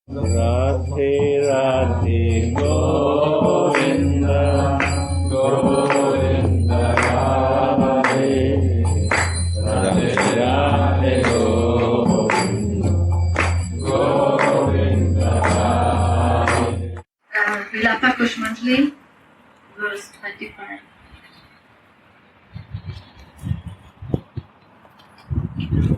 Radhe Radhe Govinda Govinda Radhe Radhe Radhe Govinda Govinda Radhe. Vilapa Kusumanjali, verse 25.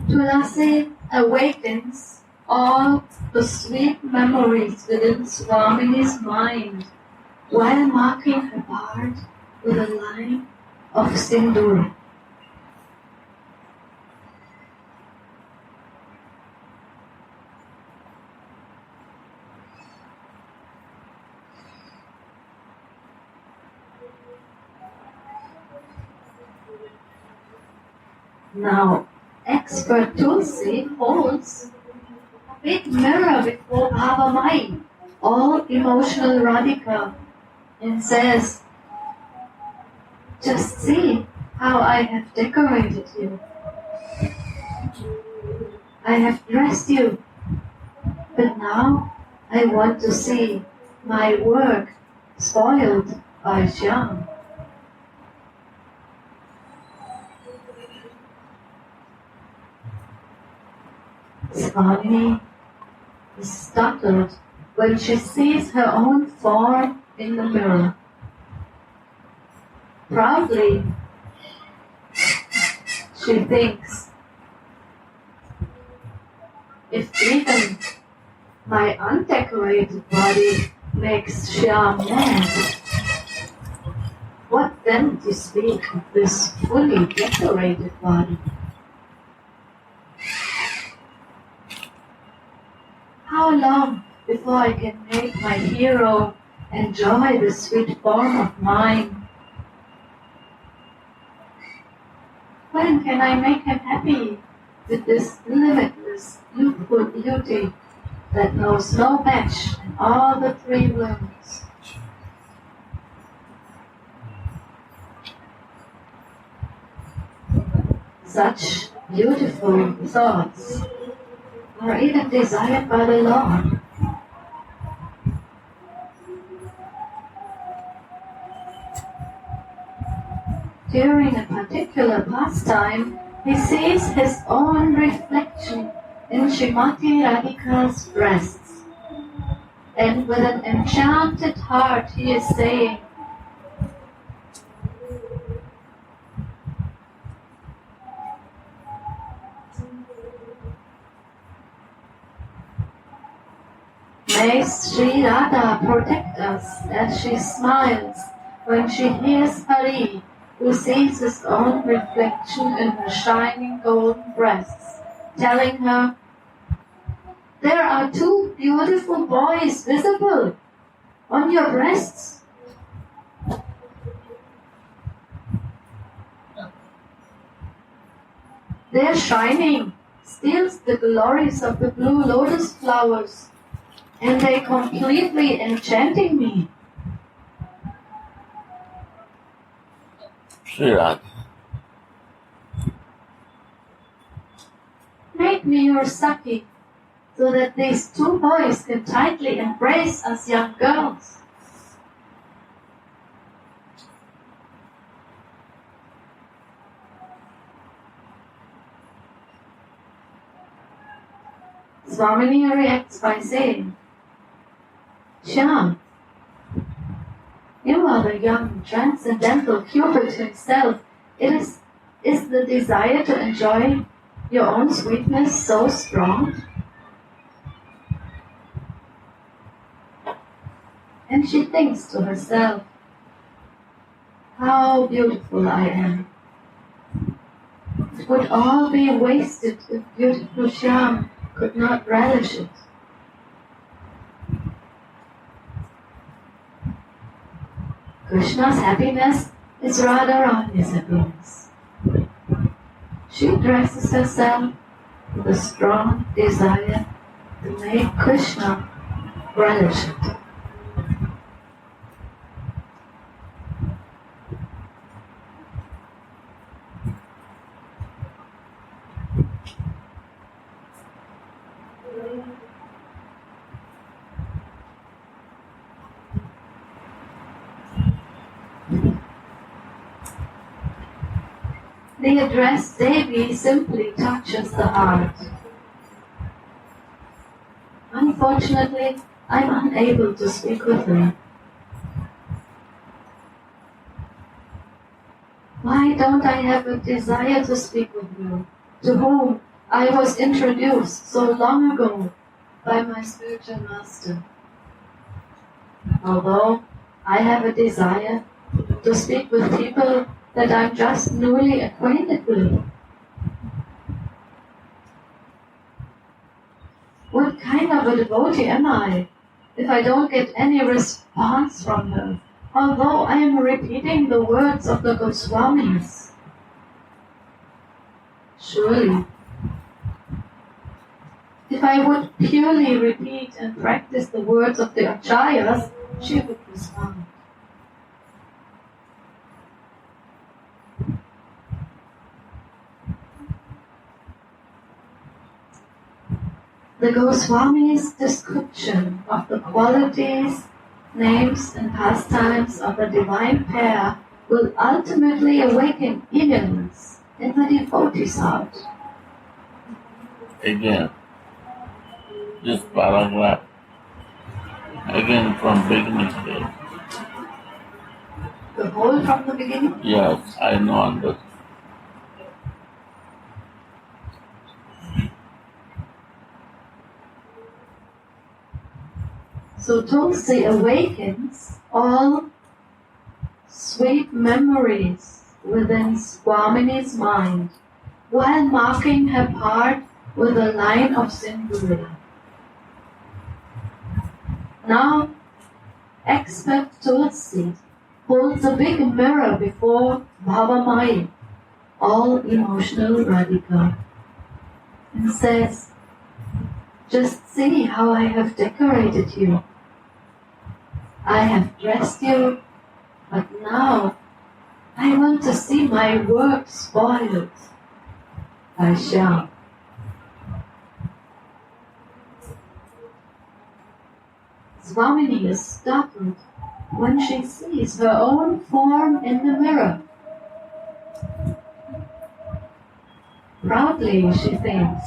Tulasi awakens all the sweet memories within Swaminis mind while marking her part with a line of sindoor. Now, expert Tulsi holds a big mirror before our mind, all emotional Radhika, and says, "Just see how I have decorated you. I have dressed you, but now I want to see my work spoiled by Shyam." Swamini is startled when she sees her own form in the mirror. Proudly, she thinks, if even my undecorated body makes Shyam mad, what then to speak of this fully decorated body? How long before I can make my hero enjoy the sweet form of mine? When can I make him happy with this limitless, youthful beauty that knows no match in all the three worlds? Such beautiful thoughts are even desired by the Lord. During a particular pastime, he sees his own reflection in Srimati Radhika's breasts. And with an enchanted heart he is saying, "May Sri Radha protect us," as she smiles when she hears Hari, who sees his own reflection in her shining golden breasts, telling her, "There are two beautiful boys visible on your breasts." Their shining steals the glories of the blue lotus flowers, and they completely enchanting me. Sri Radha. Make me your Saki, so that these two boys can tightly embrace us young girls. Swamini reacts by saying, "Shyam, you are the young transcendental Cupid himself. Is the desire to enjoy your own sweetness so strong?" And she thinks to herself, "How beautiful I am. It would all be wasted if beautiful Shyam could not relish it." Krishna's happiness is Radharani's happiness. She dresses herself with a strong desire to make Krishna relish it. the address Devi simply touches the heart. Unfortunately, I'm unable to speak with her. Why don't I have a desire to speak with you, to whom I was introduced so long ago by my spiritual master? Although I have a desire to speak with people that I'm just newly acquainted with. What kind of a devotee am I if I don't get any response from her, although I am repeating the words of the Goswamis? Surely, if I would purely repeat and practice the words of the Acharyas, she would respond. The Goswamis' description of the qualities, names and pastimes of the divine pair will ultimately awaken eagerness in the devotee's heart. Again, this paragraph, again from beginning here. The whole from the beginning? Yes, I know understand. So Tulsi awakens all sweet memories within Swamini's mind while marking her part with a line of sinduri. Now, expert Tulsi holds a big mirror before Bhavamai, all emotional Radhika, and says, "Just see how I have decorated you. I have dressed you, but now I want to see my work spoiled by Shyam." Swamini is startled when she sees her own form in the mirror. Proudly she thinks,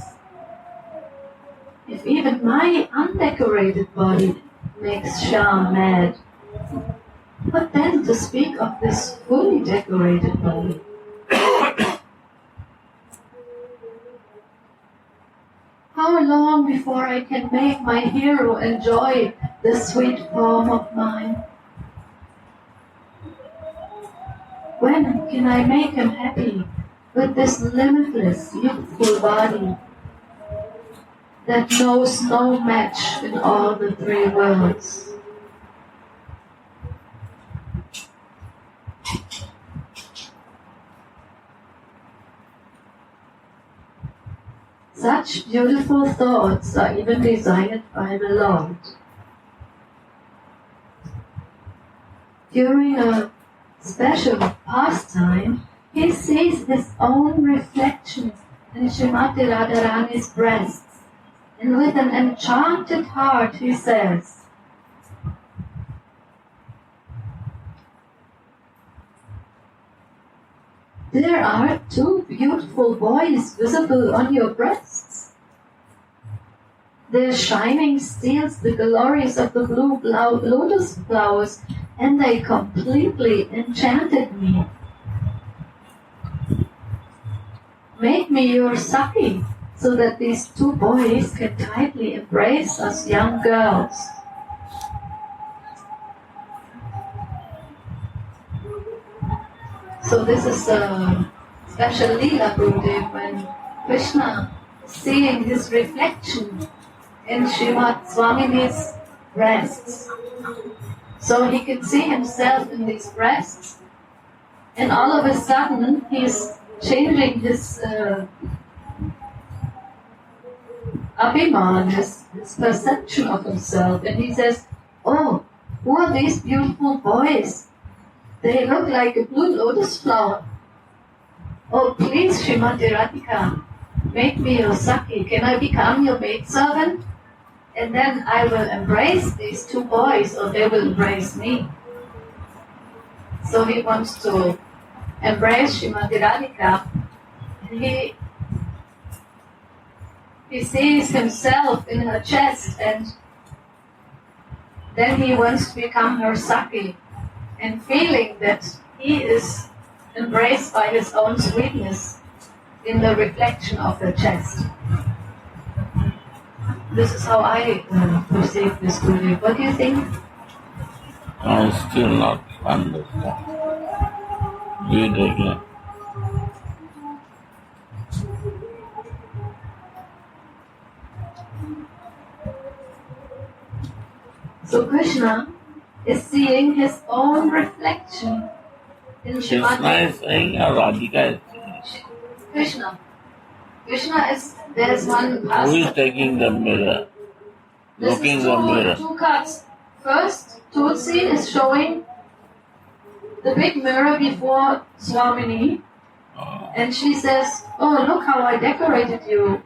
if even my undecorated body makes Shyam mad, what then to speak of this fully decorated body? How long before I can make my hero enjoy this sweet form of mine? When can I make him happy with this limitless, youthful body that knows no match in all the three worlds? Such beautiful thoughts are even desired by the Lord. During a special pastime, he sees his own reflection in Srimati Radharani's breasts, and with an enchanted heart he says, "There are two beautiful boys visible on your breasts. Their shining steals the glories of the blue lotus flowers, and they completely enchanted me. Make me your Saki, so that these two boys can tightly embrace us young girls." So this is a special Leela Gurudev when Krishna, seeing his reflection in Srimad Swamini's breasts, so he could see himself in these breasts, and all of a sudden he's changing his abhiman, his perception of himself, and he says, "Oh, who are these beautiful boys? They look like a blue lotus flower. Oh, please, Srimati Radhika, make me your Saki. Can I become your maidservant? And then I will embrace these two boys, or they will embrace me." So he wants to embrace Srimati Radhika he sees himself in her chest, and then he wants to become her Saki, and feeling that he is embraced by his own sweetness in the reflection of her chest. This is how I perceive this Guru. What do you think? I still not understand. Read again. So Krishna is seeing his own reflection in Krishna Srimati. is saying or Radhika is saying? Krishna. Krishna is, there's one Who is pastor. taking the mirror? This Looking is the mirror. two cards. First, Tulsi is showing the big mirror before Swamini, Oh. and she says, "Oh, look how I decorated you.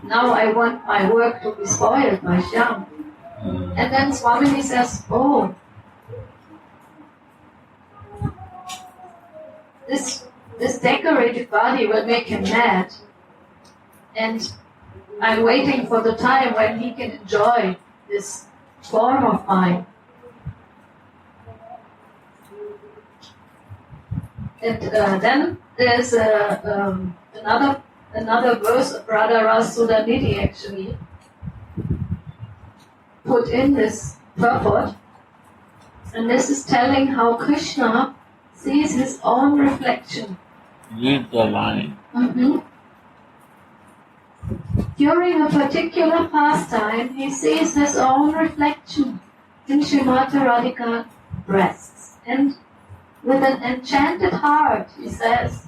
Now I want my work to be spoiled by Shyam." And then Swamini says, "Oh, this decorated body will make him mad, and I'm waiting for the time when he can enjoy this form of mine." And then there's another verse of Radha Sudanidhi actually put in this purport, and this is telling how Krishna sees his own reflection. Read the line. During a particular pastime, he sees his own reflection in Srimati Radhika's breasts, and with an enchanted heart, he says,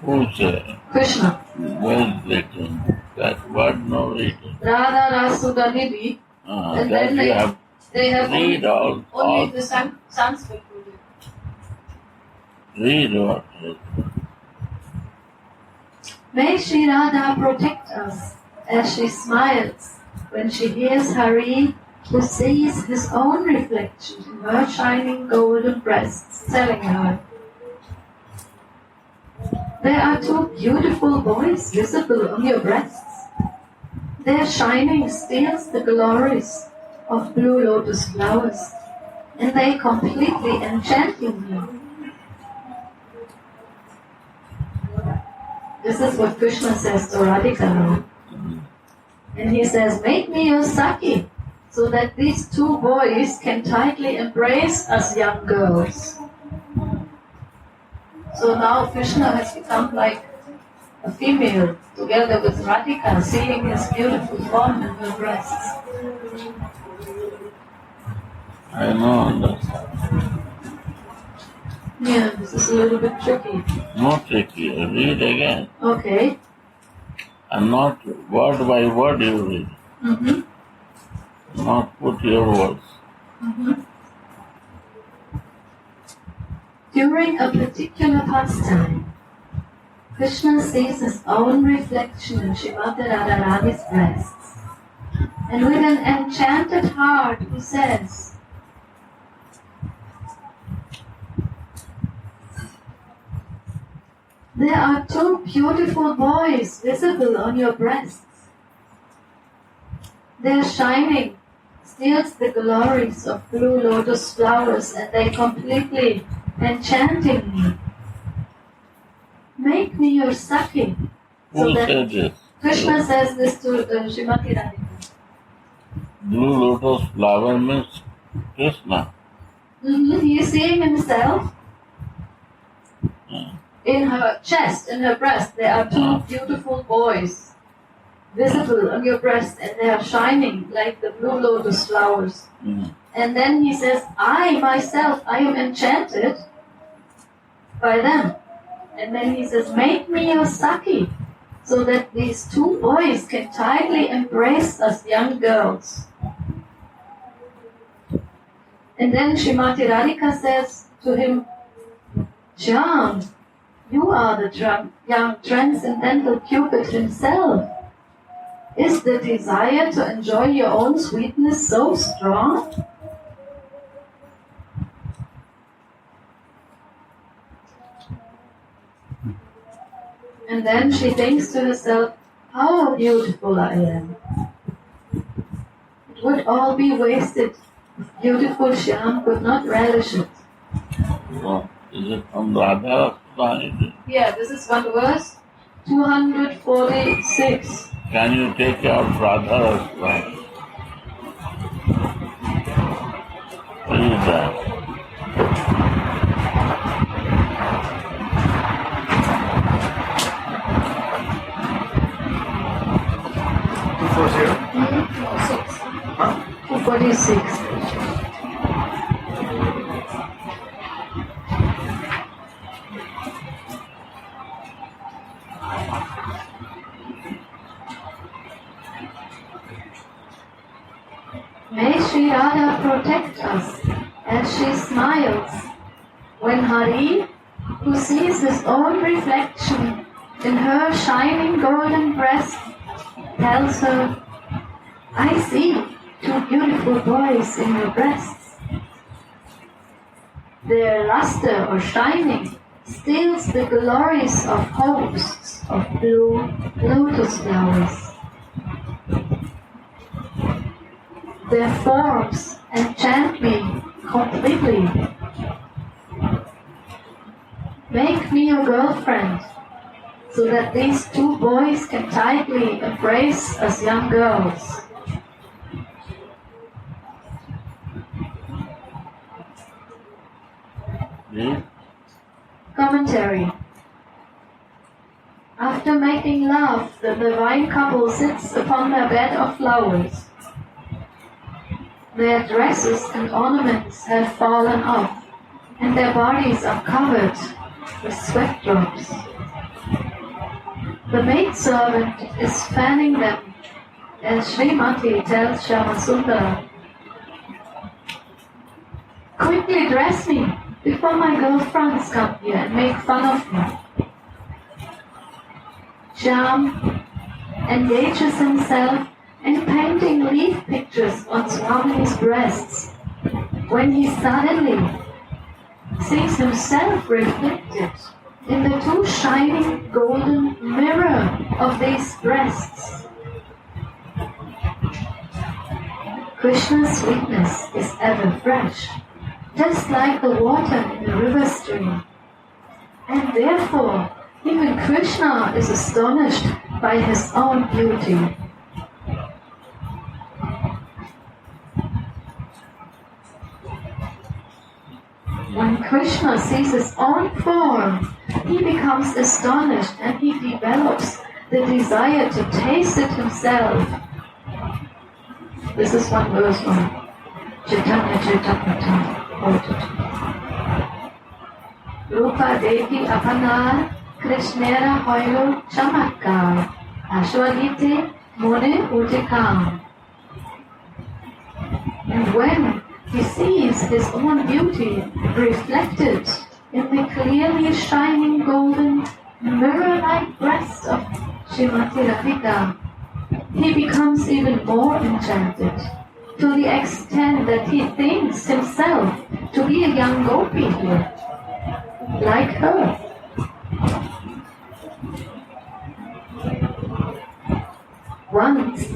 Who said? Krishna. Well written. That word no written. Radha Rasudanidhi, and That then you have they have read only all the Sanskrit. read what is. May Shri Radha protect us as she smiles when she hears Hari, who sees his own reflection in her shining golden breasts, telling her, "There are two beautiful boys visible on your breasts. Their shining steals the glories of blue lotus flowers, and they completely enchanting me." This is what Krishna says to Radhika now. And he says, "Make me your Saki, so that these two boys can tightly embrace us young girls." So now Krishna has become like a female, together with Radhika, seeing his beautiful form in her breasts. I don't understand. Yeah, this is a little bit tricky. Not tricky. Read again. Okay. And not word by word you read. Mm-hmm. Not put your words. Mm-hmm. During a particular pastime, Krishna sees his own reflection in Srimati Radharani's breasts, and with an enchanted heart he says, "There are two beautiful boys visible on your breasts. Their shining steals the glories of blue lotus flowers, and they completely enchanting me. Make me your Saki." Who that said this? Krishna says this to Srimati Radhika. Blue lotus flower means Krishna. He is seeing himself in her chest, in her breast. There are two beautiful boys visible on your breast, and they are shining like the blue lotus flowers. And then he says, "I myself, I am enchanted by them." And then he says, "Make me your Saki, so that these two boys can tightly embrace us young girls." And then Srimati Radhika says to him, "Shyam, you are the young transcendental Cupid himself. Is the desire to enjoy your own sweetness so strong?" And then she thinks to herself, how beautiful I am. It would all be wasted if beautiful Shyam could not relish it. So, is it from Radha? Yeah, this is one verse, 246. Can you take out Radha? What is that? Huh? 246. May Sri Radha protect us as she smiles when Hari, who sees his own reflection in her shining golden breast, tells her, I see 2 beautiful boys in your breasts. Their luster or shining steals the glories of hosts of blue lotus flowers. Their forms enchant me completely. Make me your girlfriend, so that these 2 boys can tightly embrace us young girls. Commentary. After making love, the divine couple sits upon their bed of flowers. Their dresses and ornaments have fallen off, and their bodies are covered with sweat drops. The maidservant is fanning them, as Srimati tells Shyamasundara, quickly dress me before my girlfriends come here and make fun of me. Shyam engages himself in painting leaf pictures on Swaminis' breasts when he suddenly sees himself reflected in the 2 shining golden mirror of these breasts. Krishna's sweetness is ever fresh, just like the water in the river stream. And therefore, even Krishna is astonished by his own beauty. When Krishna sees his own form, he becomes astonished and he develops the desire to taste it himself. This is one verse from Chaitanya Charitamrita quoted. Rupa Devi Apana Krishnera Hoyo Chamatkar Ashwadite Mone Utikam. And when he sees his own beauty reflected in the clearly shining golden mirror-like breast of Srimati Radhika, he becomes even more enchanted, to the extent that he thinks himself to be a young gopi here, like her. Once,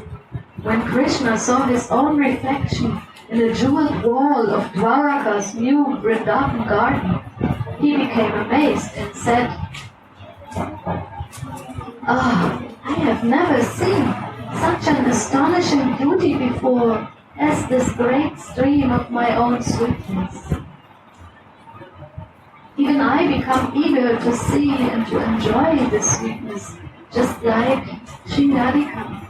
when Krishna saw his own reflection in the jeweled wall of Dwaraka's new Vrindavan garden, he became amazed and said, I have never seen such an astonishing beauty before as this great stream of my own sweetness. Even I become eager to see and to enjoy this sweetness, just like Sri Radhika.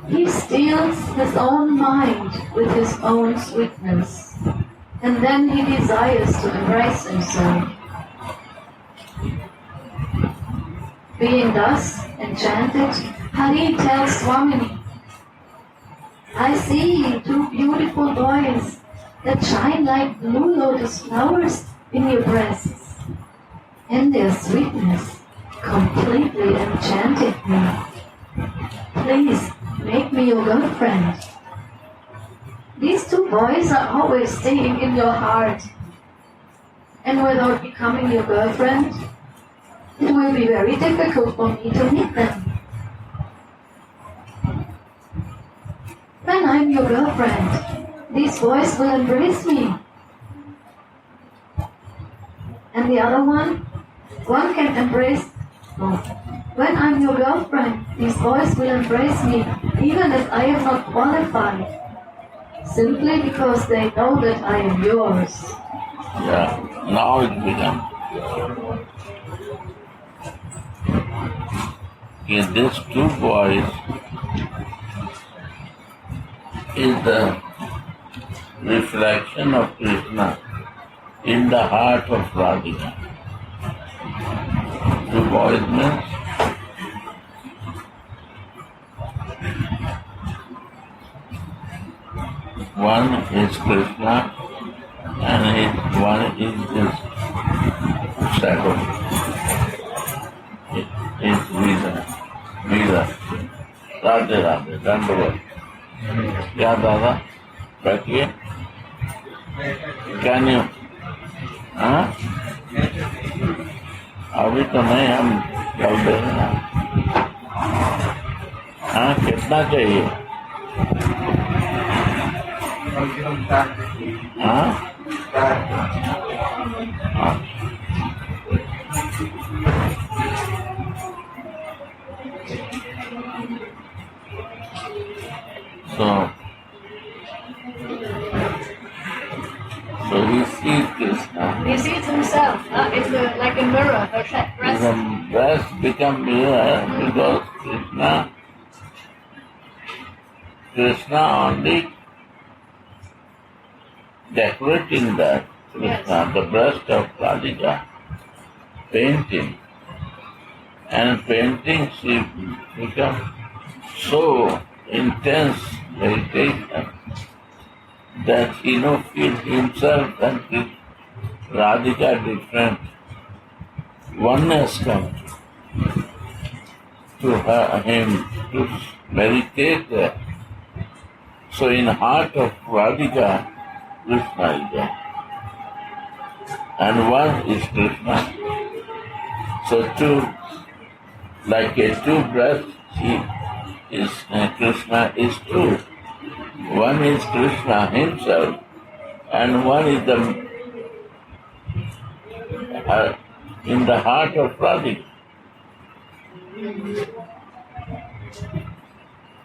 He steals his own mind with his own sweetness, and then he desires to embrace himself. Being thus enchanted, Hari tells Swamini, I see 2 beautiful boys that shine like blue lotus flowers in your breasts, and their sweetness completely enchanted me. Please make me your girlfriend. These 2 boys things are always staying in your heart. And without becoming your girlfriend, it will be very difficult for me to meet them. When I'm your girlfriend, these boys will embrace me. And the other one can embrace. When I'm your girlfriend, these boys will embrace me, even if I am not qualified, simply because they know that I am yours. Yeah, now it becomes. In these two boys is the reflection of Krishna in the heart of Radhika. Two boys means one is Krishna and one is his shadow. It is Veera. Radhe Radhe, Dandavad. क्या दादा बैठिए क्या नहीं हाँ अभी तो नहीं हम चल देंगे ना हाँ कितना चाहिए हाँ हाँ So he sees Krishna. He sees himself. It's like a mirror. The breast. The breast becomes mirror because Krishna only decorating that Krishna, the breast of Radhika, painting. And painting she becomes so intense meditation that he feels himself and Radhika different. Oneness comes to him to meditate there. So in heart of Radhika, Krishna is there. And one is Krishna. So two, like a two breaths, Krishna is two. One is Krishna himself, and one is in the heart of Radhika.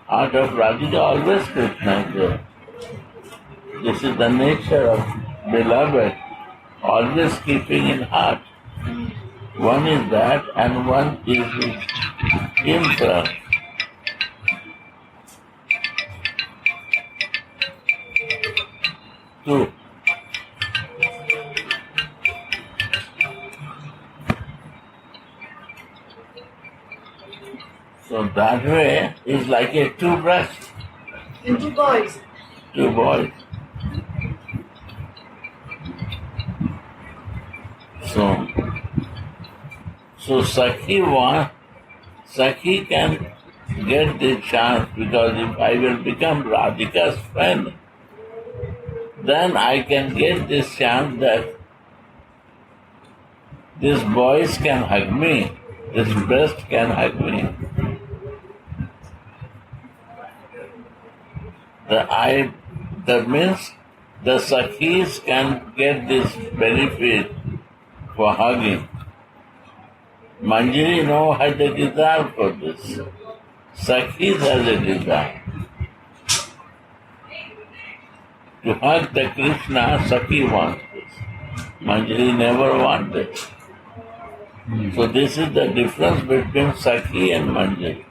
Heart of Radhika always Krishna is there. This is the nature of beloved, always keeping in heart. One is that, and one is himself. Two. So that way is like a two breasts. And two boys. Two boys. So Sakhi can get the chance because if I will become Radhika's friend, then I can get this chance that these boys can hug me, this breast can hug me. That means the Sakhis can get this benefit for hugging. Manjari has a desire for this. Sakhis has a desire. To hug the Krishna, Sakhi wants this. Manjari never wanted. So this is the difference between Sakhi and Manjari.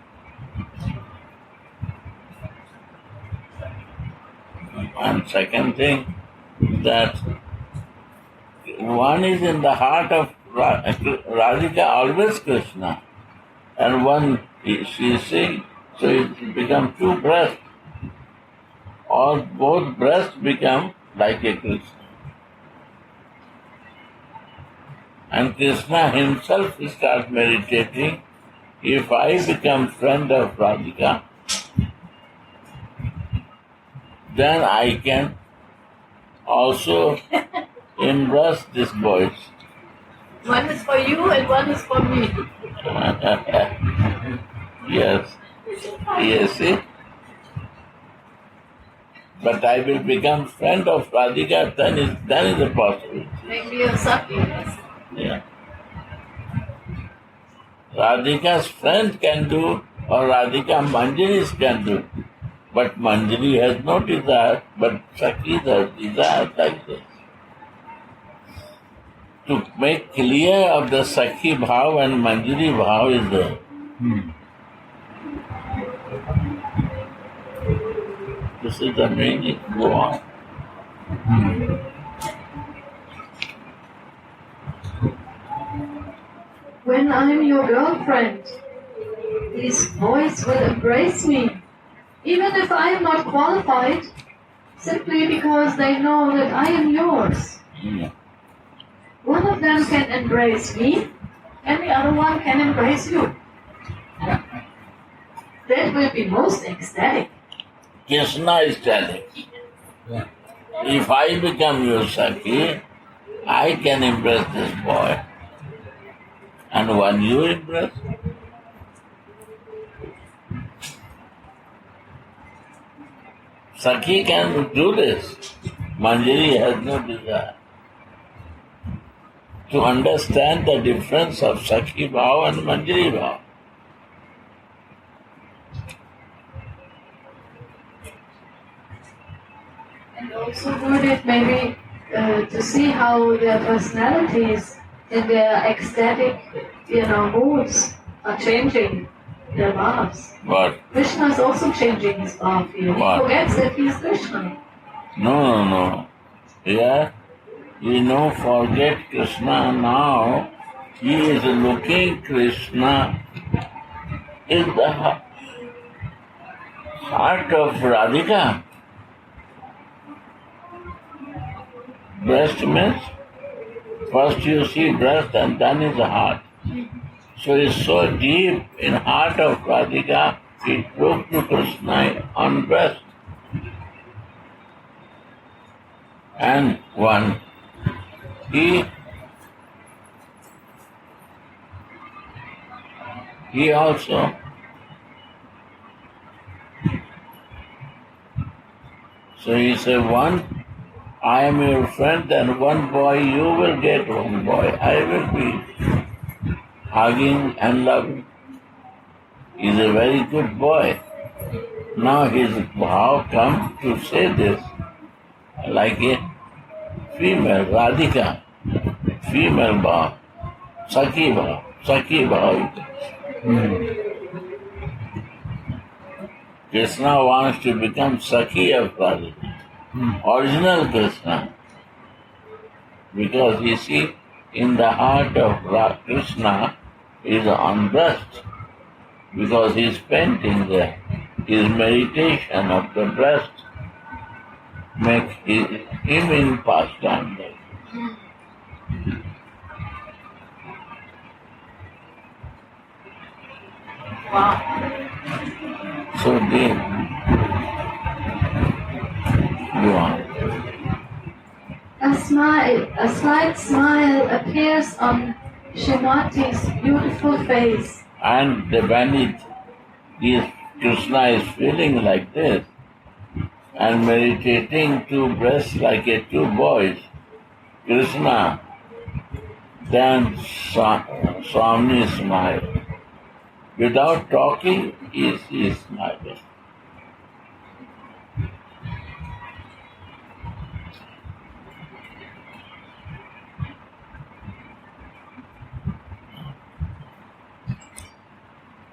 And second thing, that one is in the heart of Radhika, always Krishna, and one she is saying, so it becomes two breasts, or both breasts become like a Krishna. And Krishna himself starts meditating, if I become friend of Radhika, then I can also embrace these boys. One is for you and one is for me. Yes, see? But I will become friend of Radhika, then is a possibility. Make me a sati. Yeah. Radhika's friend can do, or Radhika Manjari's can do. But Manjari has no desire, but Sakhi has desire like this. To make clear of the Sakhi bhav and Manjari bhav is there. This is the meaning. Go on. When I'm your girlfriend, these boys will embrace me, even if I am not qualified, simply because they know that I am yours. One of them can embrace me, and the other one can embrace you. That will be most ecstatic. Krishna is telling, if I become your Sakhi, I can embrace this boy. And when you embrace, Sakhi can do this. Manjari has no desire. To understand the difference of Sakhi bhav and Manjari bhav. And also good it maybe to see how their personalities and their ecstatic, moods are changing their bhavs. What? Krishna is also changing his bhav here. He What? forgets that he is Krishna. No. Here, forget Krishna now. He is looking Krishna in the heart of Radhika. Breast means first you see breast and then is the heart. So it's so deep in heart of Radhika, it looked to Krishna on breast. And one, he also so he said, one, I am your friend, and one boy you will get, one boy I will be hugging and loving. He is a very good boy. Now his bhav come to say this like a female, Radhika, female bhav, Sakhi bhav. Krishna wants to become Sakhi of Radhika. Original Krishna, because you see, in the heart of Krishna is on breast, because he is painting there. His meditation of the breast make him in pastime. Wow. So deep. Go on. A slight smile appears on Shrimati's beautiful face. And when Krishna is feeling like this and meditating two breasts like two boys, Krishna, then Swaminis smile. Without talking, he is smiling.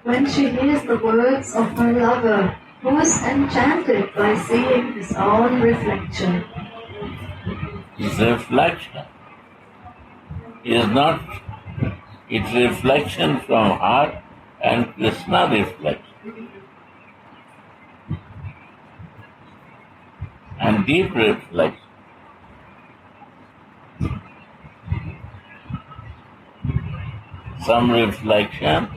When she hears the words of her lover, who is enchanted by seeing his own reflection. His reflection is not, it's reflection from heart and Krishna reflection. And deep reflection. Some reflection,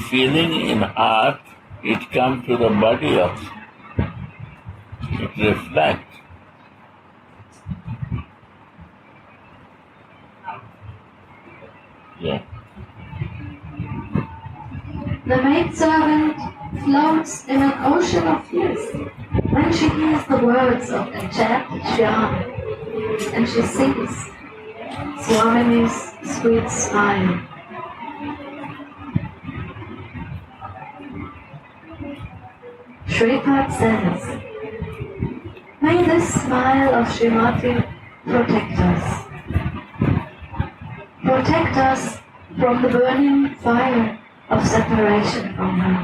feeling in heart, it comes to the body also. It reflects. The maidservant floats in an ocean of bliss when she hears the words of enchanted Shyam, and she sees Swaminis' sweet smile. Shripad says, "May this smile of Srimati protect us. Protect us from the burning fire of separation from her."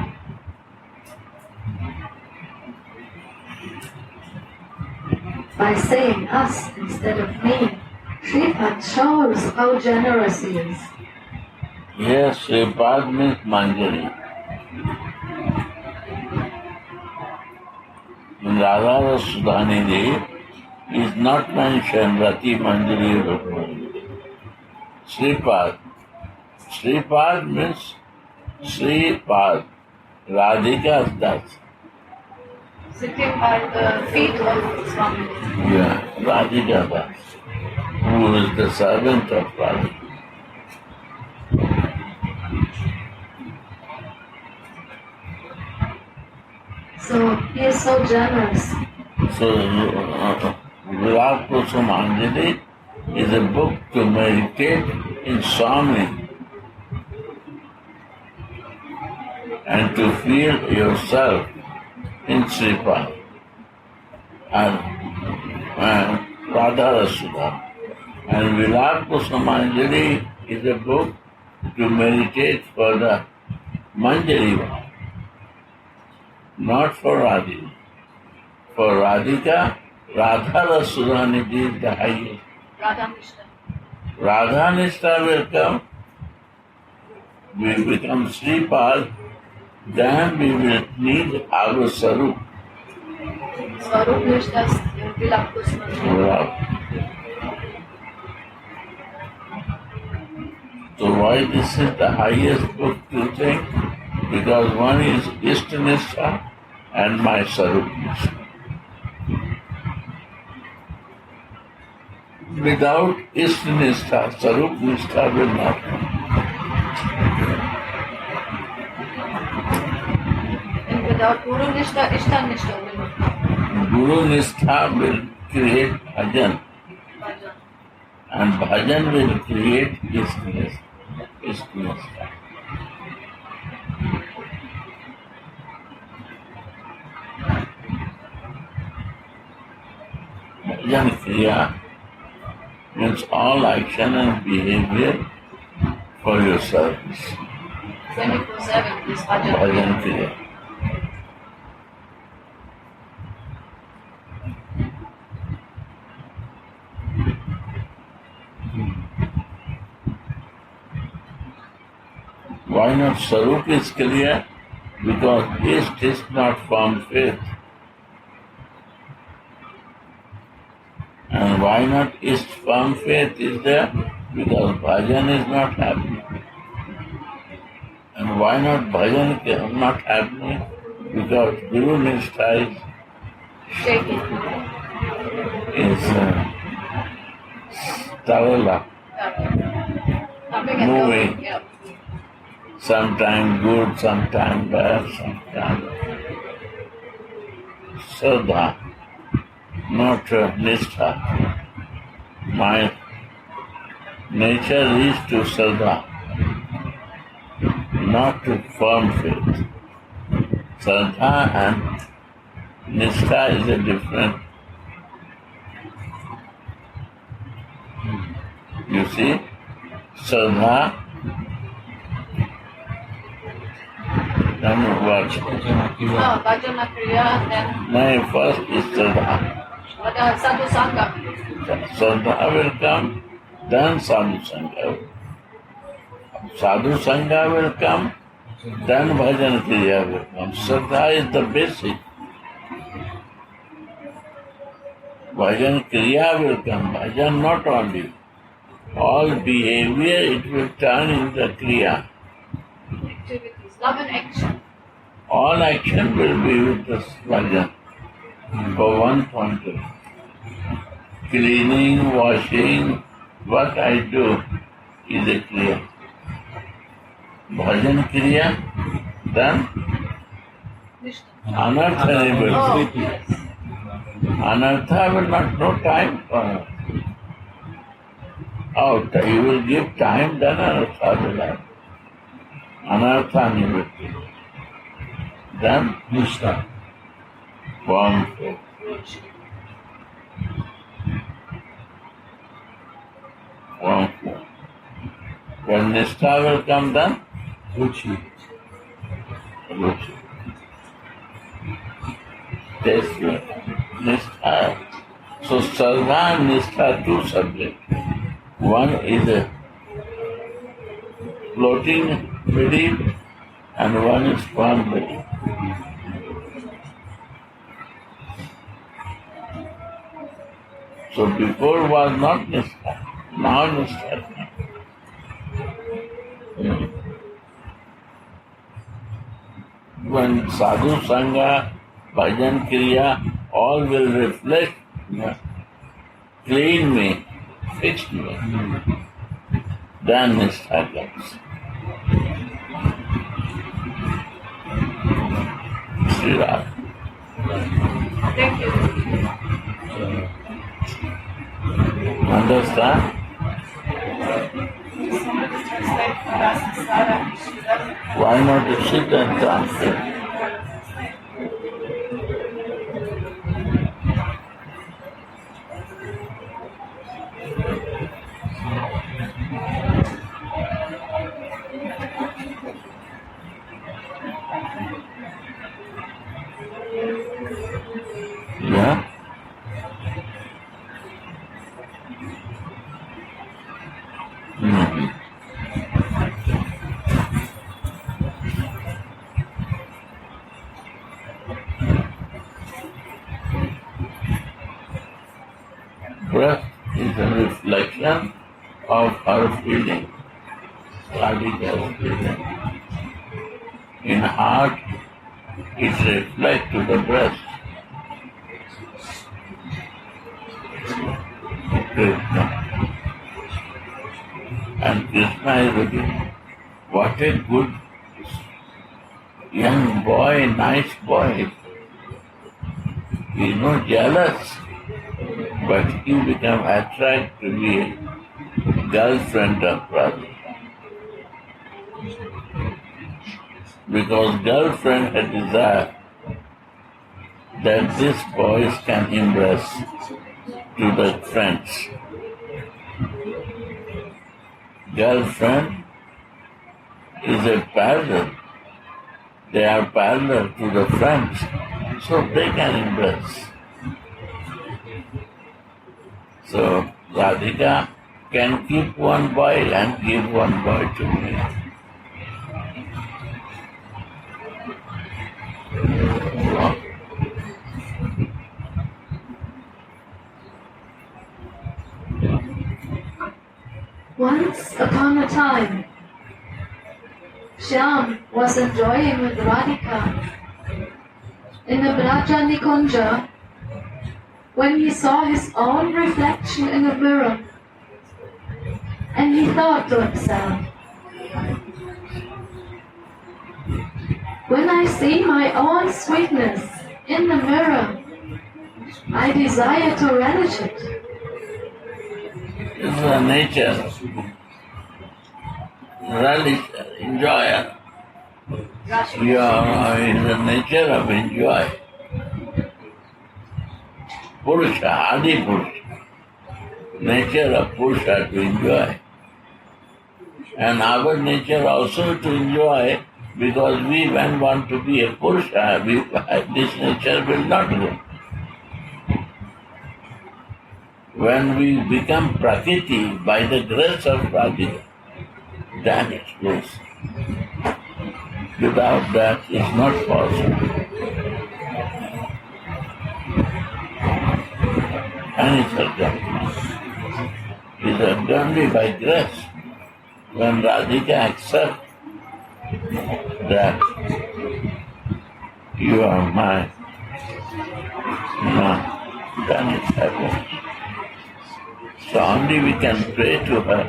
By saying us instead of me, Shripad shows how generous he is. Yes, Shripad means Manjari. In Radha Sudhanidhi is not mentioned Rati Manjari or Manjari. Shripad. Shripad means Shripad, Radhika's Das. Sitting by the feet of Swaminis. Yeah, Radhika Das, who is the servant of Radhika. So he is so generous. So, Vilapa Kusumanjali is a book to meditate in Swami and to feel yourself in Sripad and Radha Rasudha. And Vilapa Kusumanjali is a book to meditate for the Manjari one, not for Radhika. For Radhika, Radha Rasudhanidhi is the highest. Radha Nishta will come, we become Sripad, then we will need our Sarup. Swarup Nishta ist Vilapa Kusumanjali. So why this is the highest book to think? Because one is Ishtanistha and my Sarup Nishta. Without Ishtanistha, Sarup Nishta will not come. And without Guru Nishta, Ishta Nishta will not come. Guru Nistha will create bhajan, and bhajan will create Ishtanistha. Bhajan kriya means all action and behavior for your service. 24/7 is Bhajan bhajan. kriya. Why not Sarup is clear? Because taste is not from faith. And why not is firm faith is there? Because bhajan is not happening. And why not bhajan is not happening? Because Guru Nishtha Shaking. is tarala, Coming and moving. going. Yeah. Sometime good, sometime bad, sometime Shraddha, not Nishtha. My nature is to Shraddha, not to firm faith. Shraddha and Nishtha is a different. You see, Shraddha. Then what? Bhajana Kriya, then My first is Shraddha. Sadhu Sangha. Shraddha will come, then Sadhu Sangha. Sadhu Sangha will come, then Bhajan Kriya will come. Shraddha is the basic. Bhajan Kriya will come, Bhajan not only. All behavior it will turn into Kriya. Activities, love and action. All action will be with the bhajan for one point of view. Cleaning, washing, what I do is a kriya. Bhajan kriya then Anartha will Oh, yes. Anartha will not know time for her. Oh, you will give time, then Anartha will have. Anartha nivritti. Then Nishta. form. Form. When Nishtha will come, then Ruchi. Ruchi. Taste good. Nishtha. So Sarva and Nishtha, two subjects. One is a floating belief and one is firm belief. So before was not Nishtha, now Nishtha. When sadhu sangha, bhajan kriya, all will reflect, clean me, fix me. Then Nishtha comes. Sri Radha. Thank you. Understand? Why not you sit and translate? Yeah? Mhm. Breath is a reflection of her feeling, Radhika's feeling. In heart, it reflects to the breast. Krishna. And Krishna is looking, what a good young boy, nice boy. He is not jealous, but he become attracted to be a girlfriend of Radha. Because girlfriend had desire that these boys can embrace to the friends. Girlfriend is a parallel. They are parallel to the friends, so they can embrace. So Radhika can keep one boy and give one boy to me. Once upon a time, Shyam was enjoying with Radhika in the Braja Nikunja when he saw his own reflection in a mirror, and he thought to himself, when I see my own sweetness in the mirror, I desire to relish it. It's the nature. Relish, enjoy it. You are in the nature of enjoy. Purusha, Adi Purusha. Nature of Purusha to enjoy. And our nature also to enjoy, because we when want to be a Purusha, this nature will not go. When we become Prakriti by the grace of Radhika, then it goes. Without that, it's not possible. And it's only by grace. When Radhika accepts that you are mine, then it happens. So only we can pray to her.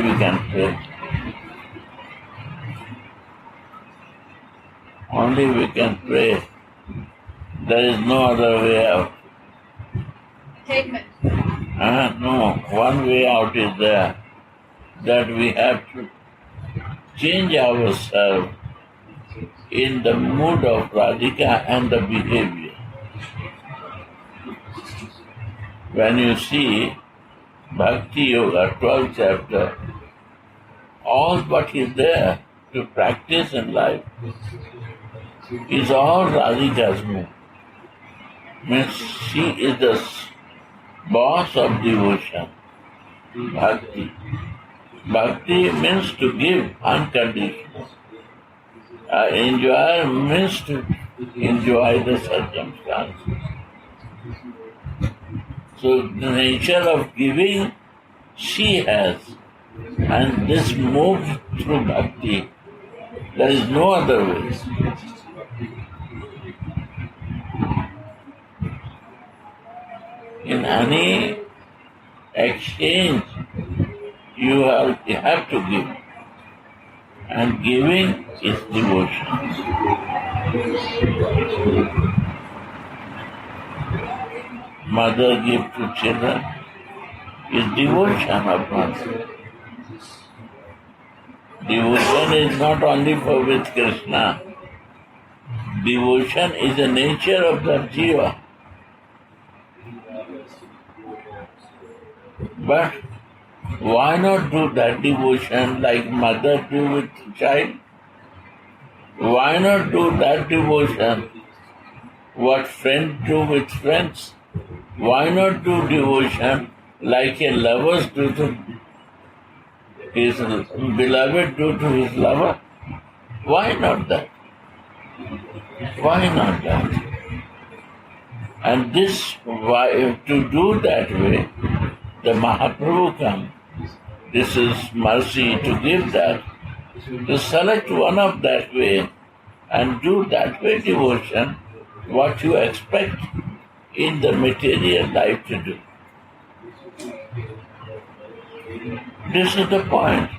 we can pray. Only we can pray. There is no other way out. Amen. No, one way out is there, that we have to change ourselves in the mood of Radhika and the behavior. When you see Bhakti Yoga, 12th chapter, all what is there to practice in life is all Radhika's mood. Means she is the boss of devotion, Bhakti. Bhakti means to give unconditional. Enjoy means to enjoy the circumstances. So the nature of giving she has, and this moves through Bhakti. There is no other way. In any exchange, you have to give. And giving is devotion. Mother gives to children is devotion of mother. Devotion is not only for with Krishna. Devotion is the nature of the jiva. But why not do that devotion like mother do with child? Why not do that devotion what friends do with friends? Why not do devotion like a lover do to his beloved do to his lover? Why not that? Why not that? And this, why to do that way, the Mahaprabhu comes. This is mercy to give that. To select one of that way and do that way devotion, what you expect in the material life to do. This is the point.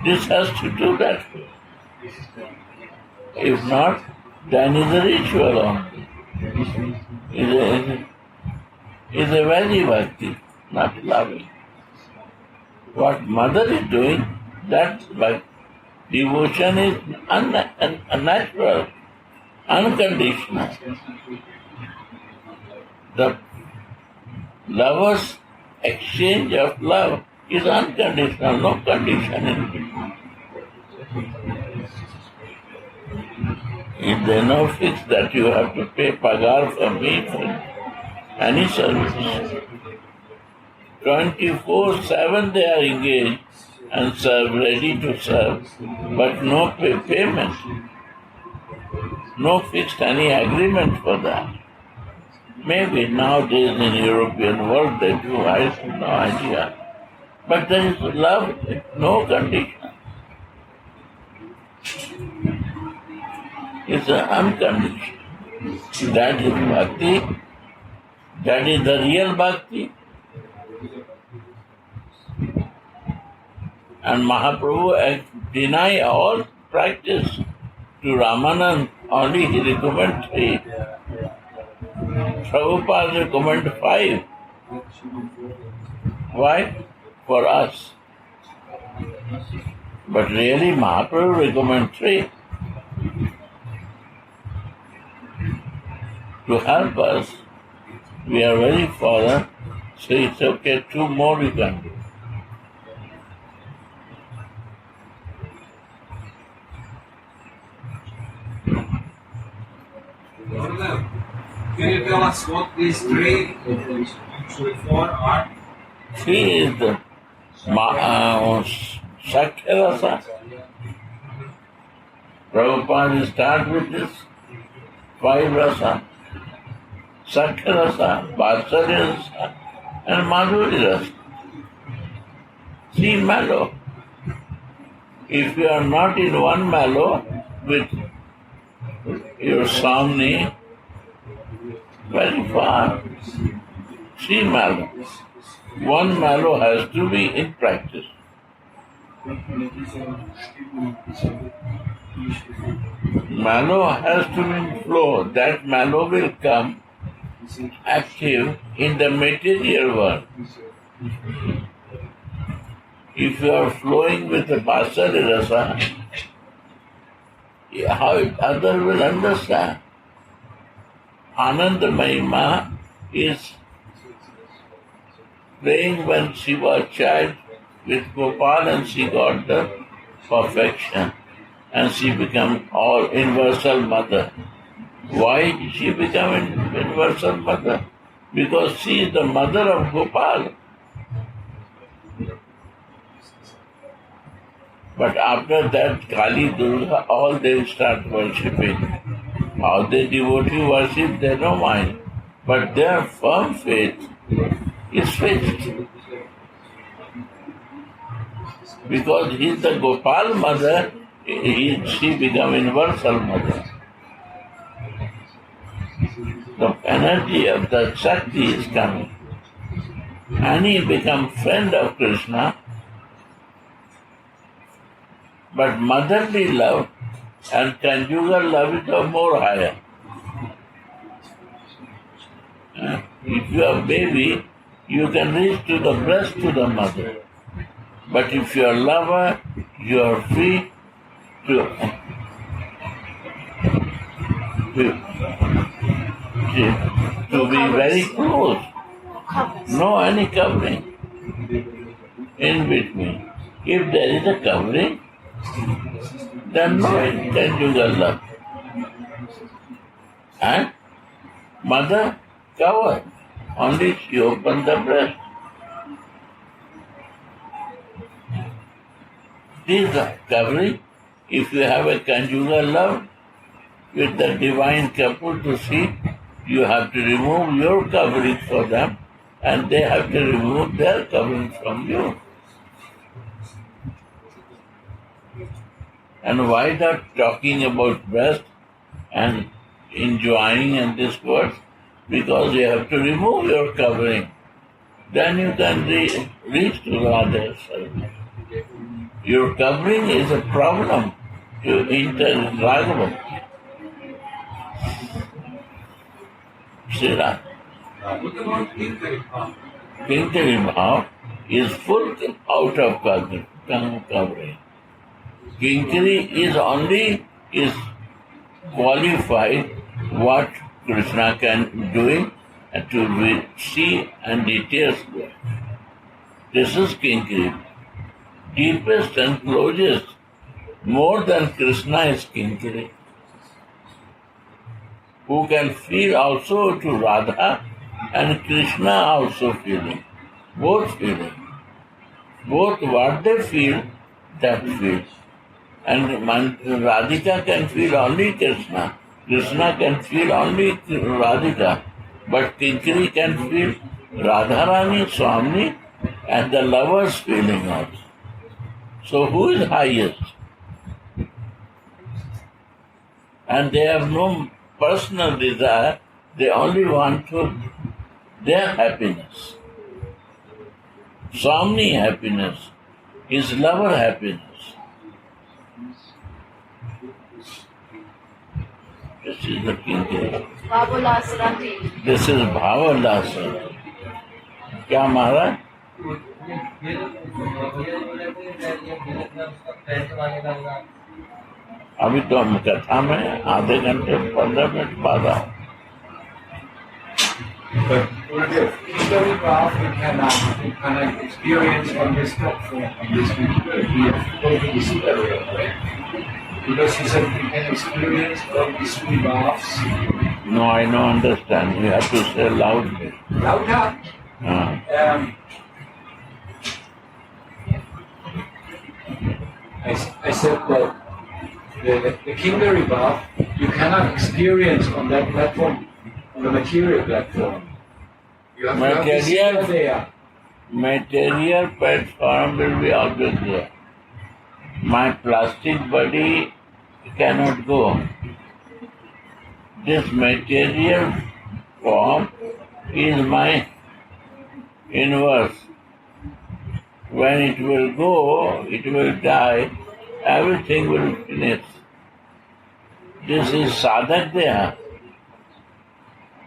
This has to do that way. If not, then is a ritual only. Is a very bhakti, not loving. What mother is doing, that's bhakti. Devotion is unnatural, unconditional. The lover's exchange of love is unconditional, no condition in between. If there is no fix that you have to pay pagar for me for any service. 24/7 they are engaged and serve, ready to serve, but no payment. No fixed any agreement for that. Maybe nowadays in European world they do, I have no idea. But there is love, no condition. It's unconditional. That is bhakti. That is the real bhakti. And Mahaprabhu deny all practice to Ramanand. Only he recommend 3. Prabhupada recommend 5. Why? For us. But really Mahaprabhu recommend 3. To help us. We are very far, so it's okay, 2 more you can do. Can you tell us what these 3 4 are? 3 is the Sakya Rasa. Prabhupada start with this 5 rasa. Sakya Rasa, Vatsalya Rasa, and Madhurya Rasa. 3 mellow. If you are not in one mellow with your Swaminis, very far. 3 mellows. One mallow has to be in practice. Mallow has to be in flow. That mallow will come active in the material world. If you are flowing with the Pasari Rasa, how other will understand? Ananda Mahima is praying when she was a child with Gopal and she got the perfection and she became all universal mother. Why did she become universal mother? Because she is the mother of Gopal. But after that, Kali, Durga, all they start worshipping. How they devotee worship, they don't mind. But their firm faith is fixed. Because he is the Gopal mother, she become universal mother. The energy of the Shakti is coming. And he become friend of Krishna. But motherly love and conjugal love is more higher. If you are a baby, you can reach to the breast to the mother. But if you are a lover, you are free to be very close. No any covering in between. If there is a covering, then no conjugal love. And mother covered, only she opened the breast. This covering, if you have a conjugal love with the divine couple to see, you have to remove your covering for them and they have to remove their covering from you. And why not talking about breast and enjoying and this word? Because you have to remove your covering. Then you can reach to Radha. Your covering is a problem to enter Raghavan. Srila. What about Kinkari? Kinkari Bhav is full out of covering. Kinkari is qualified what Krishna can do and to see and details there. This is Kinkari. Deepest and closest, more than Krishna is Kinkari. Who can feel also to Radha and Krishna also feeling. Both feeling. Both what they feel, that feels. And Radhika can feel only Krishna. Krishna can feel only Radhika. But Kinkari can feel Radharani, Swamini, and the lover's feeling also. So who is highest? And they have no personal desire, they only want to their happiness. Swamini happiness is lover happiness. This is the Kinkari. This is Bhavalasarati. क्या महाराज? अभी तो हम कथा में आधे घंटे 15 minute बाद आओ. But Kinkari Bhav we can experience on this platform, on this video. We have to go to this area, right? Because he said we can experience all these three Bhavs. No, I don't understand. You have to say loudly. Louder? I said that the Kinkari Bhav you cannot experience on that platform, on the material platform. You have to have this there. Material platform will be always there. My plastic body cannot go. This material form is my inverse. When it will go, it will die, everything will finish. This is sadhak deha.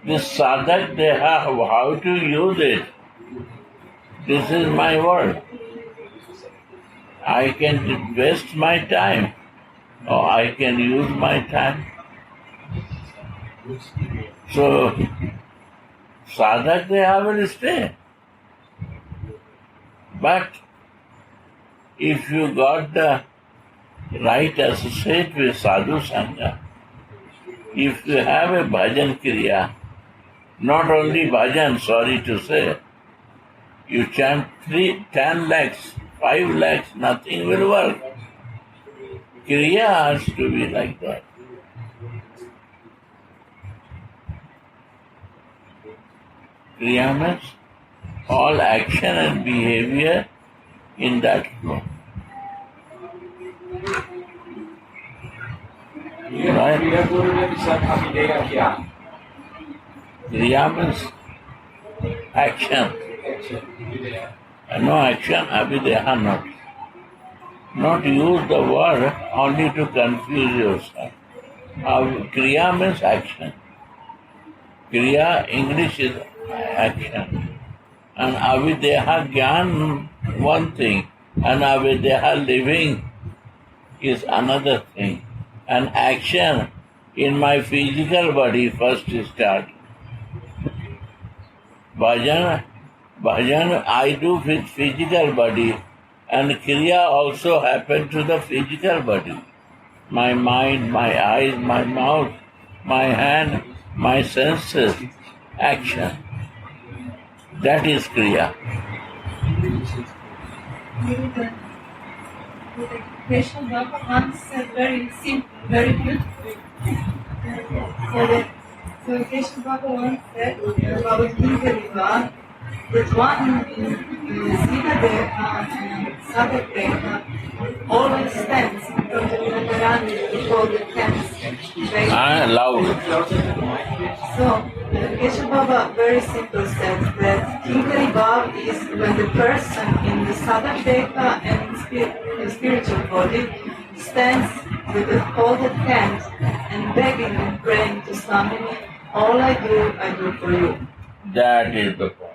This sadhak deha, how to use it? This is my world. I can waste my time, or I can use my time. So, sadhak deha will stay. But if you got the right associate with sadhu sangha, if you have a bhajan kriya, not only bhajan, sorry to say, you chant 10 lakhs, 5 lakhs, nothing will work. Kriya has to be like that. Kriya means all action and behavior in that flow. Right? Kriya means action. No action, abhideha not. Not use the word only to confuse yourself. Kriya means action. Kriya, English is action. And avideha jnana, one thing. And avideha living is another thing. And action in my physical body first start. Bhajan I do with physical body, and kriya also happen to the physical body. My mind, my eyes, my mouth, my hand, my senses, action. That is kriya. Krishna Baba once said very simple, very beautiful. So Krishna Baba once said about Vilapa that one Siddha always stands from the Nagarani before the camps. Loud. So, Kesha Baba very simple said that Kinkari Bhav is when the person in the sadhak deka and spiritual body stands with the folded hands and begging and praying to Swamini, all I do for you. That is the point.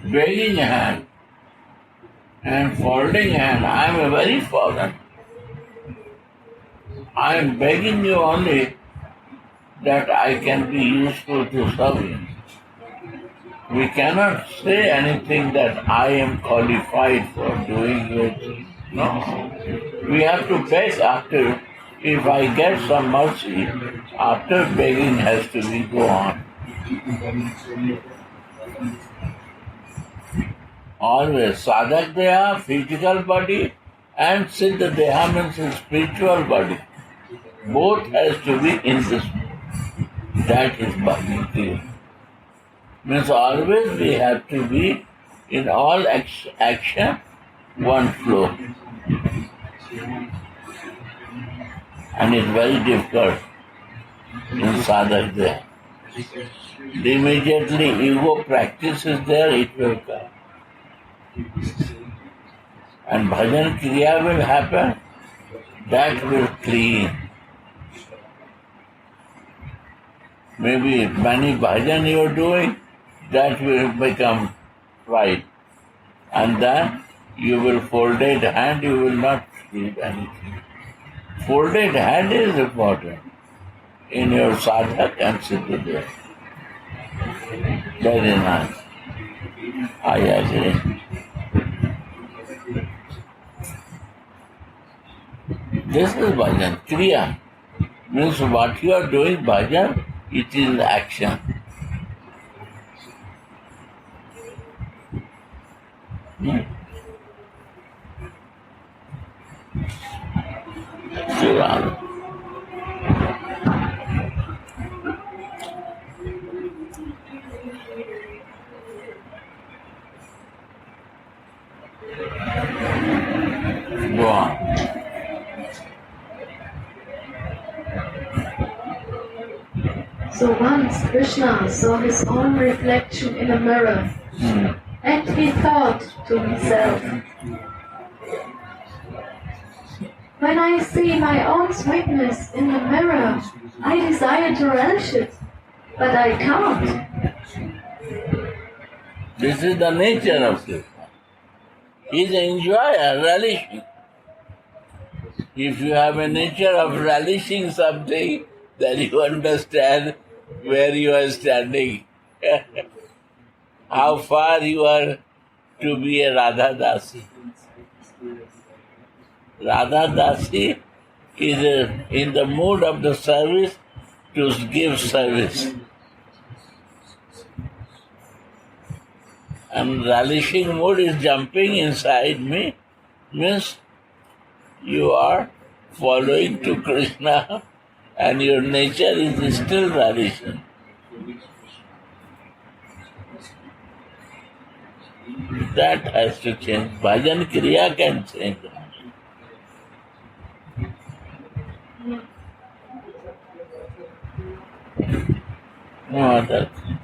Begging hand and folding hand, I am a very fallen. I am begging you only that I can be useful to serve you. We cannot say anything that I am qualified for doing it. No. We have to beg after. If I get some mercy, after begging has to be go on. Always sadhak deha, physical body, and siddha deha means spiritual body. Both has to be in this. That is bhakti. Means always we have to be in all action, one flow. And it's very difficult in sadhak deha. Immediately ego practice is there, it will come. And bhajan kriya will happen, that will clean. Maybe many bhajan you are doing, that will become right. And then you will folded hand, you will not feel anything. Folded hand is important in your sadhak and siddha. Very nice. I agree. This is bhajan. Kriya means what you are doing bhajan, it is action. Shiva. Go on. So once Krishna saw his own reflection in a mirror And he thought to himself, when I see my own sweetness in the mirror, I desire to relish it, but I can't. This is the nature of Krishna. He is an enjoyer, relishing. If you have a nature of relishing something, then you understand where you are standing. How far you are to be a Radha Dasi. Radha Dasi is in the mood of the service to give service. And relishing mood is jumping inside me, means you are following to Krishna and your nature is still relishing. That has to change. Bhajan Kriya can change that. No other thing.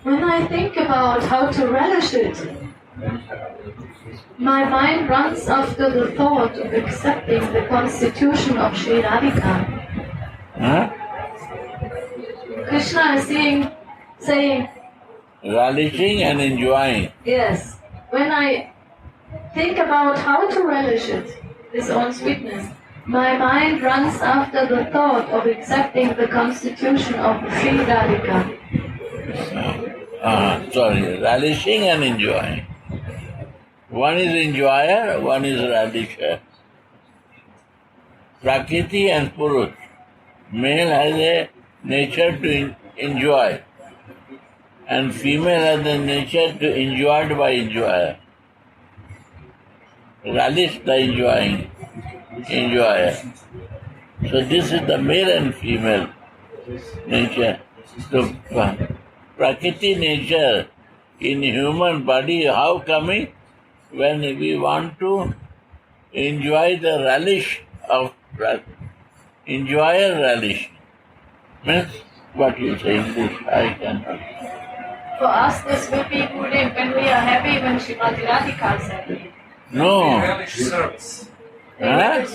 When I think about how to relish it, my mind runs after the thought of accepting the constitution of Sri Radhika. Huh? Krishna is saying, Relishing and enjoying. yes, when I think about how to relish it, his own sweetness, my mind runs after the thought of accepting the constitution of Sri Radhika. Relishing and enjoying. One is enjoyer, one is relisher. Prakriti and Purush. Male has a nature to enjoy, and female has a nature to enjoyed by enjoyer. Relish the enjoyer. So this is the male and female nature. So Prakriti nature in human body, how coming? When we want to enjoy the relish of enjoyer relish. Means what you say, this I cannot. For us, this will be good when we are happy when Srimati Radhika is happy. No. Relish service. Huh?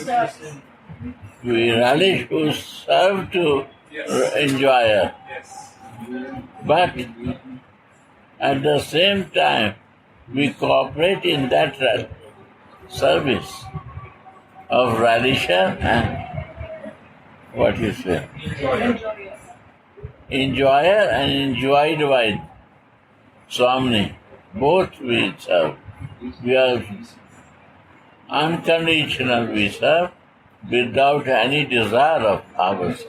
We relish who serve to enjoyer. Yes. But at the same time, we cooperate in that service of relisher and what you say? Enjoyer and enjoyed by Swamini. Both we serve. We are unconditional, we serve without any desire of ours.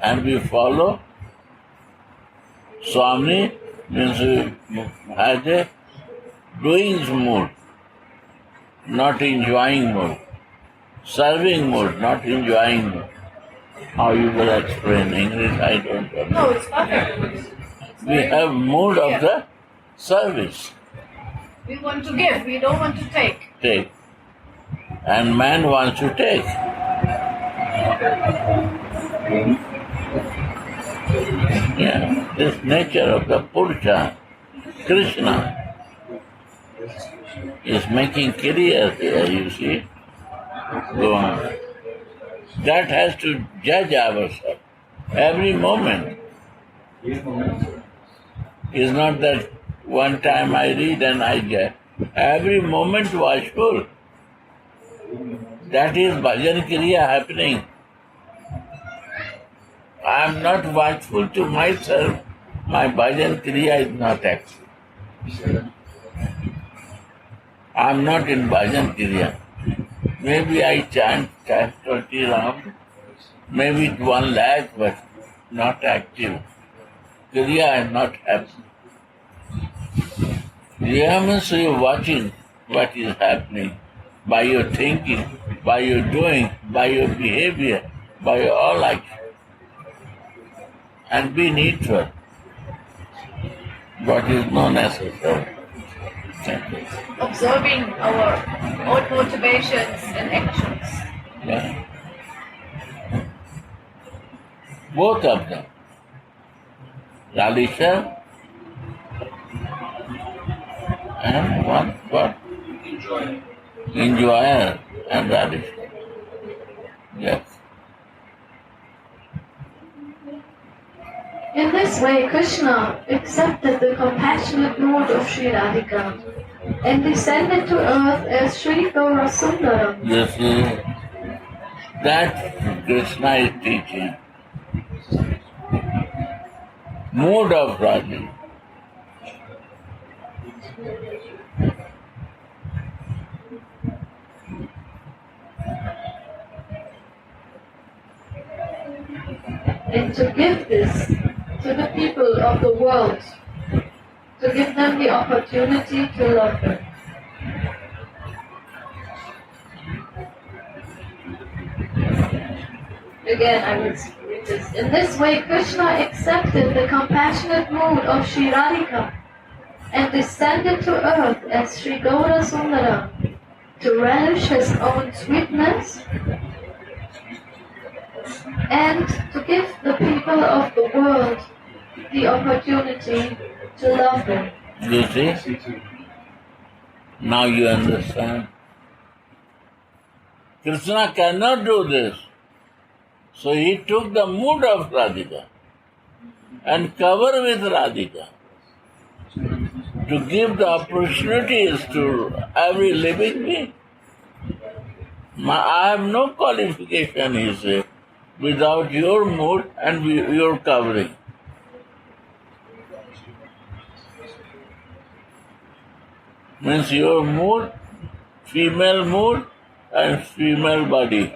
And we follow Swami, means we has a doing mood, not enjoying mood. Serving mood, not enjoying mood. How you will explain English, I don't know. No, it's perfect. We have mood of the service. We want to give, we don't want to take. Take. And man wants to take. Yeah, this nature of the Purusha, Krishna, is making clear here, you see. Go on. That has to judge ourselves every moment. It's not that one time I read and I get. Every moment watchful. That is bhajan kriya happening. I am not watchful to myself. My bhajan kriya is not active. I am not in bhajan kriya. Maybe I chant 20 rounds, maybe 1 lakh, but not active. Kriya is not happening. Kriya means you are watching what is happening by your thinking, by your doing, by your behavior, by your all action. And be neutral. What is not necessary. Observing our own motivations and actions. Yeah. both of them, Radhisha and what? Enjoyer and Radhisha. Yes. In this way, Krishna accepted the compassionate mood of Sri Radhika and descended to earth as Sri Gaura Sundaram. You see, that Krishna is teaching. Mood of Radha. And to give this to the people of the world, to give them the opportunity to love her. Again, I will read this. In this way, Krishna accepted the compassionate mood of Sri Radhika and descended to earth as Sri Gaura Sundaram to relish his own sweetness and to give the people of the world the opportunity to love him. You see? Now you understand. Krishna cannot do this. So he took the mood of Radhika and covered with Radhika to give the opportunities to every living being. I have no qualification, he said, without your mood and your covering. Means your mood, female mood and female body.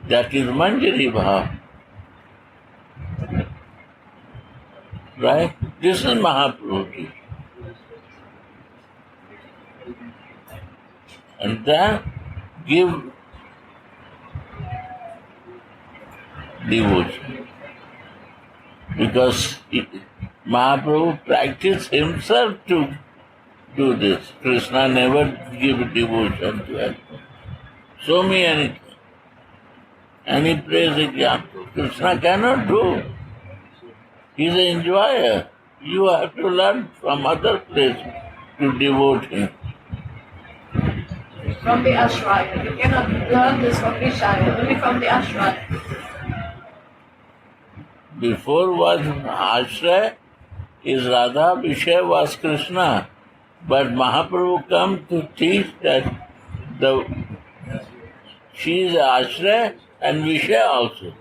That is Manjari Bhav. Right? This is Mahaprabhu. And then give devotion. Because Mahaprabhu practiced himself to do this. Krishna never give devotion to anyone. Show me anything. Any praise example. Krishna cannot do. He is an enjoyer. You have to learn from other place to devote him. From the ashraya. You cannot learn this from Vishaya, only from the ashraya. Before was Ashraya, is Radha, Vishaya was Krishna. But Mahaprabhu come to teach that she is Ashraya and Vishaya also.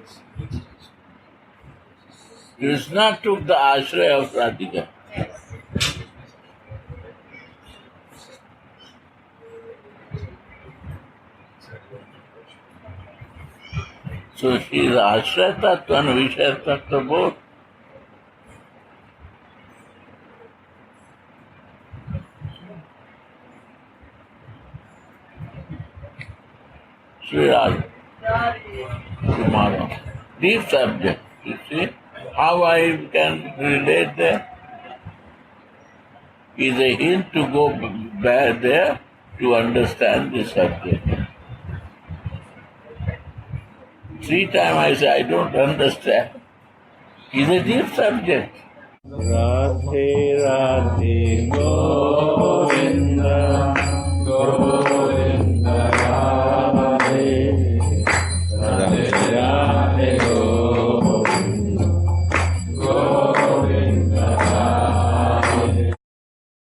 Krishna took the Ashraya of Radhika. So she is Ashraya Tattva and Vishaya Tattva both. Sri Radha. Tomorrow. Deep subject, you see. How I can relate that is a hint to go back there to understand this subject. 3 times I say I don't understand. It's a deep subject. Radhe Radhe Go